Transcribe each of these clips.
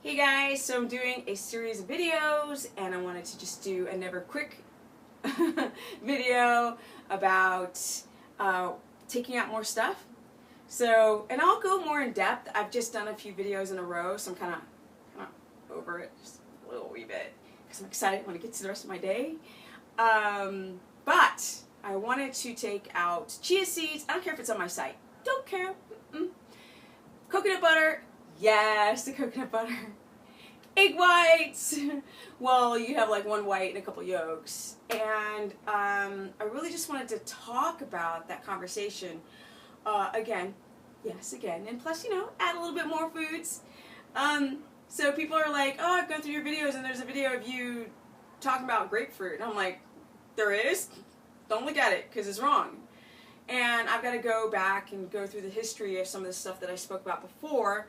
Hey guys, so I'm doing a series of videos and I wanted to just do another quick video about taking out more stuff. So, and I'll go more in depth. I've just done a few videos in a row, so I'm kind of over it just a little wee bit because I'm excited when it gets to the rest of my day. But I wanted to take out chia seeds. I don't care if it's on my site. Don't care. Coconut butter. Yes, the coconut butter. Egg whites. Well, you have like one white and a couple yolks. And I really just wanted to talk about that conversation again. Yes, again. And plus, add a little bit more foods. So people are like, oh, I've gone through your videos and there's a video of you talking about grapefruit. And I'm like, there is? Don't look at it because it's wrong. And I've got to go back and go through the history of some of the stuff that I spoke about before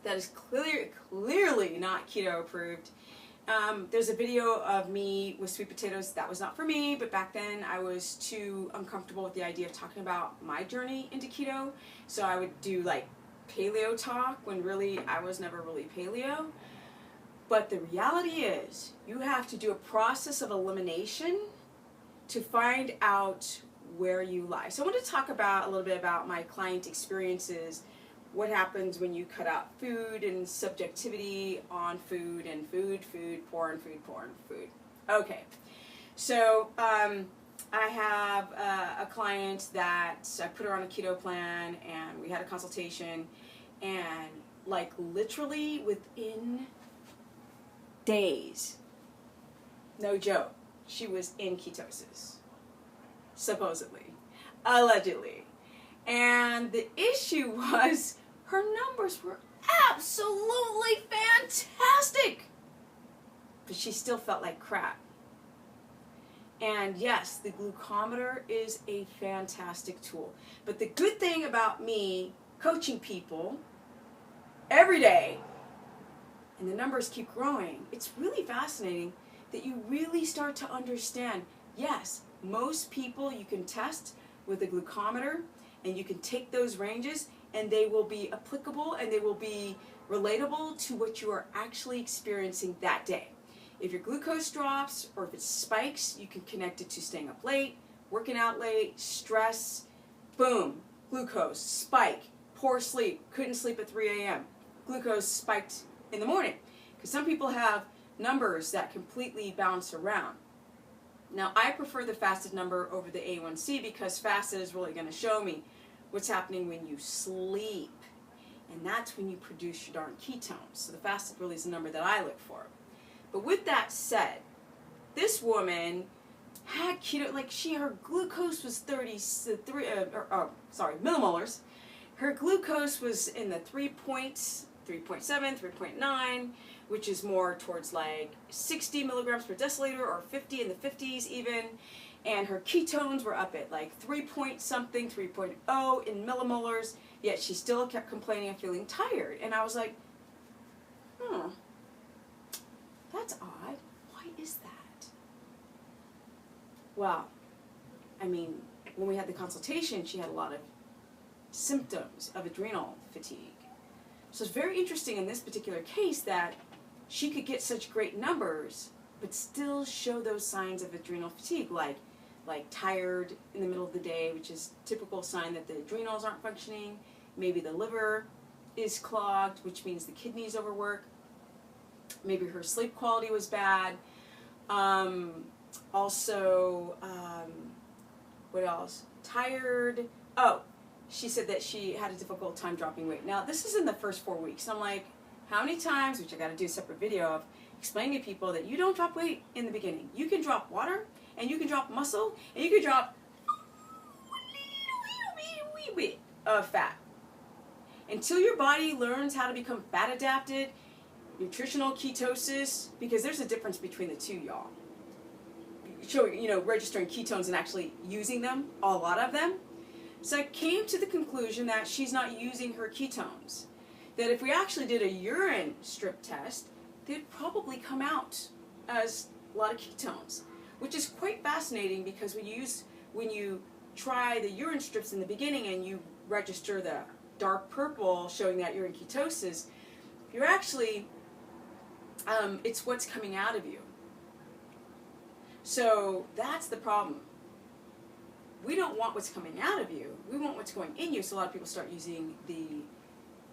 that is clearly not keto approved. There's a video of me with sweet potatoes. That was not for me, but back then I was too uncomfortable with the idea of talking about my journey into keto. So I would do like paleo talk when really I was never really paleo. But the reality is you have to do a process of elimination to find out where you lie. So I want to talk about a little bit about my client experiences, what happens when you cut out food and subjectivity on food and food, porn. Okay, so I have a client that I put her on a keto plan and we had a consultation and like literally within days, no joke, she was in ketosis. Supposedly, allegedly. And the issue was her numbers were absolutely fantastic, but she still felt like crap. And yes, the glucometer is a fantastic tool. But the good thing about me coaching people every day, and the numbers keep growing, it's really fascinating that you really start to understand, yes, most people you can test with a glucometer and you can take those ranges and they will be applicable and they will be relatable to what you are actually experiencing that day. If your glucose drops or if it spikes, you can connect it to staying up late, working out late, stress, boom, glucose, spike, poor sleep, couldn't sleep at 3 a.m. Glucose spiked in the morning. Because some people have numbers that completely bounce around. Now, I prefer the fasted number over the A1C because fasted is really going to show me what's happening when you sleep. And that's when you produce your darn ketones. So the fasted really is the number that I look for. But with that said, this woman had keto, like her glucose was millimolars. Her glucose was in the 3.7, 3.9, which is more towards like 60 milligrams per deciliter or 50 in the 50s even. And her ketones were up at like 3 point something, 3.0 in millimolars, yet she still kept complaining of feeling tired. And I was like, that's odd. Why is that? Well, I mean, when we had the consultation, she had a lot of symptoms of adrenal fatigue. So it's very interesting in this particular case that she could get such great numbers, but still show those signs of adrenal fatigue, like tired in the middle of the day, which is a typical sign that the adrenals aren't functioning. Maybe the liver is clogged, which means the kidneys overwork. Maybe her sleep quality was bad. What else? Tired. Oh, she said that she had a difficult time dropping weight. Now, this is in the first 4 weeks. I'm like, how many times, which I got to do a separate video of, explaining to people that you don't drop weight in the beginning. You can drop water, and you can drop muscle, and you can drop a wee bit of fat. Until your body learns how to become fat adapted, nutritional ketosis, because there's a difference between the two, y'all. Registering ketones and actually using them, a lot of them. So I came to the conclusion that she's not using her ketones. That if we actually did a urine strip test, they'd probably come out as a lot of ketones, which is quite fascinating because when you try the urine strips in the beginning and you register the dark purple showing that you're in ketosis, You're actually, it's what's coming out of you. So that's the problem. We don't want what's coming out of you. We want what's going in you. So a lot of people start using the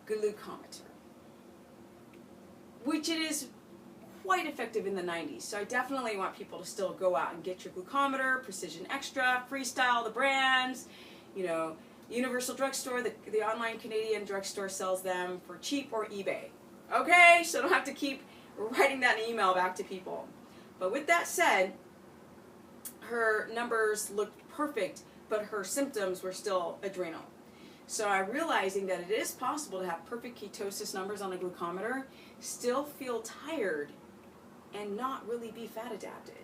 glucometer, which it is quite effective in the 90s. So I definitely want people to still go out and get your glucometer, Precision Extra, Freestyle, the brands, you know, Universal Drugstore, the online Canadian drugstore sells them for cheap, or eBay. Okay, so I don't have to keep writing that in email back to people. But with that said, her numbers looked perfect, but her symptoms were still adrenal. So I'm realizing that it is possible to have perfect ketosis numbers on a glucometer, still feel tired, and not really be fat adapted.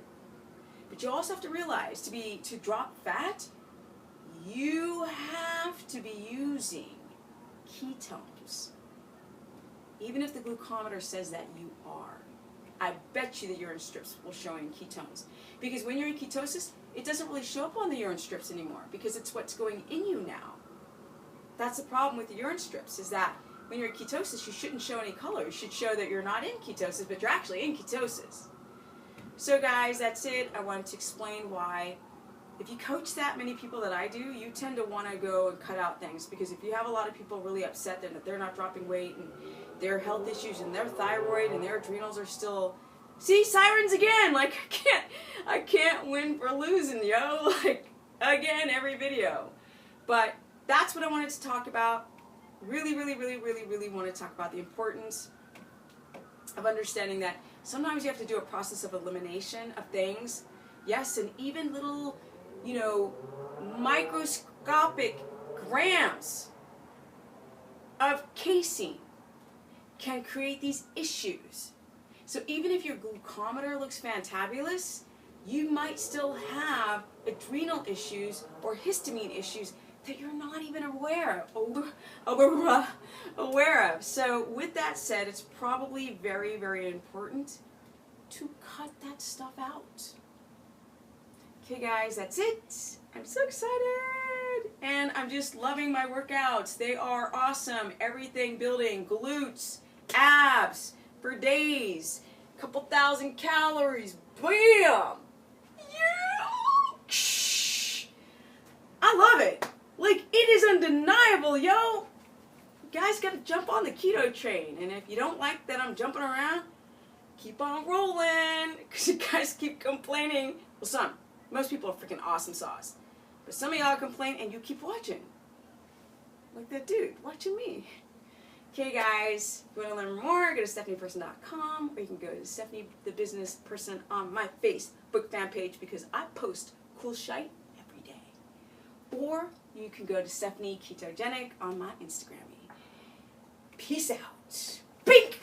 But you also have to realize to drop fat, you have to be using ketones. Even if the glucometer says that you are. I bet you the urine strips will show in ketones. Because when you're in ketosis, it doesn't really show up on the urine strips anymore, because it's what's going in you now. That's the problem with the urine strips, is that when you're in ketosis, you shouldn't show any color. You should show that you're not in ketosis, but you're actually in ketosis. So guys, that's it. I wanted to explain why, if you coach that many people that I do, you tend to want to go and cut out things. Because if you have a lot of people really upset that they're not dropping weight, and their health issues, and their thyroid and their adrenals are still, see, sirens again, like I can't win for losing, yo, like, again, every video. But that's what I wanted to talk about. Really want to talk about the importance of understanding that sometimes you have to do a process of elimination of things. Yes, and even little, you know, microscopic grams of casein can create these issues. So even if your glucometer looks fantabulous, you might still have adrenal issues or histamine issues that you're not even aware of. So with that said, it's probably very important to cut that stuff out. Okay guys, that's it. I'm so excited. And I'm just loving my workouts. They are awesome. Everything building, glutes, abs for days, couple thousand calories, bam! Yeah! I love it. Like, it is undeniable, yo. You guys gotta jump on the keto train. And if you don't like that I'm jumping around, keep on rolling. Because you guys keep complaining. Well, most people are freaking awesome sauce. But some of y'all complain and you keep watching. Like that dude watching me. Okay guys, if you want to learn more, go to stephanieperson.com, or you can go to Stephanie the Business Person on my Facebook fan page, because I post cool shite every day. Or you can go to Stephanie Ketogenic on my Instagram. Peace out. Bink!